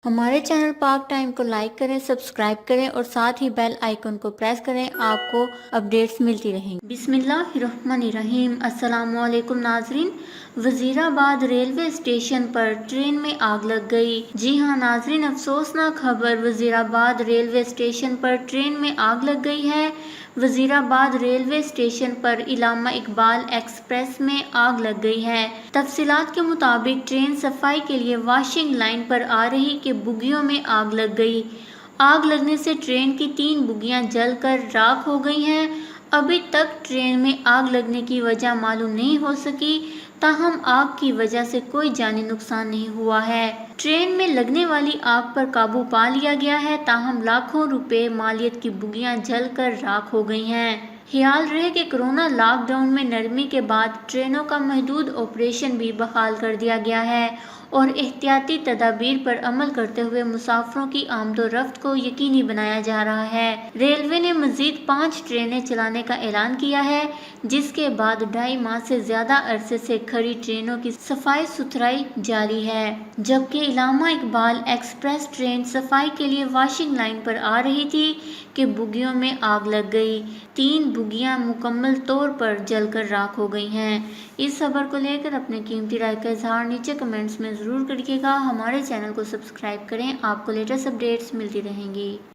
ہمارے چینل پاک ٹائم کو لائک کریں، سبسکرائب کریں اور ساتھ ہی بیل آئیکن کو پریس کریں، آپ کو اپڈیٹس ملتی رہیں گی۔ بسم اللہ الرحمن الرحیم۔ السلام علیکم ناظرین۔ وزیرآباد ریلوے اسٹیشن پر ٹرین میں آگ لگ گئی۔ جی ہاں ناظرین، افسوسناک خبر، وزیرآباد ریلوے اسٹیشن پر ٹرین میں آگ لگ گئی ہے۔ وزیرآباد ریلوے اسٹیشن پر علامہ اقبال ایکسپریس میں آگ لگ گئی ہے۔ تفصیلات کے مطابق ٹرین صفائی کے لیے واشنگ لائن پر آ رہی کہ بوگیوں میں آگ لگ گئی۔ آگ لگنے سے ٹرین کی 3 بوگیاں جل کر راکھ ہو گئی ہیں۔ ابھی تک ٹرین میں آگ لگنے کی وجہ معلوم نہیں ہو سکی، تاہم آگ کی وجہ سے کوئی جانی نقصان نہیں ہوا ہے۔ ٹرین میں لگنے والی آگ پر قابو پا لیا گیا ہے، تاہم لاکھوں روپے مالیت کی بوگیاں جل کر راکھ ہو گئی ہیں۔ خیال رہے کہ کورونا لاک ڈاؤن میں نرمی کے بعد ٹرینوں کا محدود آپریشن بھی بحال کر دیا گیا ہے اور احتیاطی تدابیر پر عمل کرتے ہوئے مسافروں کی آمد و رفت کو یقینی بنایا جا رہا ہے۔ ریلوے نے مزید 5 ٹرینیں چلانے کا اعلان کیا ہے، جس کے بعد 2.5 ماہ سے زیادہ عرصے سے کھڑی ٹرینوں کی صفائی ستھرائی جاری ہے، جبکہ علامہ اقبال ایکسپریس ٹرین صفائی کے لیے واشنگ لائن پر آ رہی تھی کہ بوگیوں میں آگ لگ گئی۔ 3 بوگیاں مکمل طور پر جل کر راکھ ہو گئی ہیں۔ اس خبر کو لے کر اپنے قیمتی رائے کا اظہار نیچے کمنٹس میں ضرور کریے گا۔ ہمارے چینل کو سبسکرائب کریں، آپ کو لیٹسٹ اپڈیٹس ملتی رہیں گی۔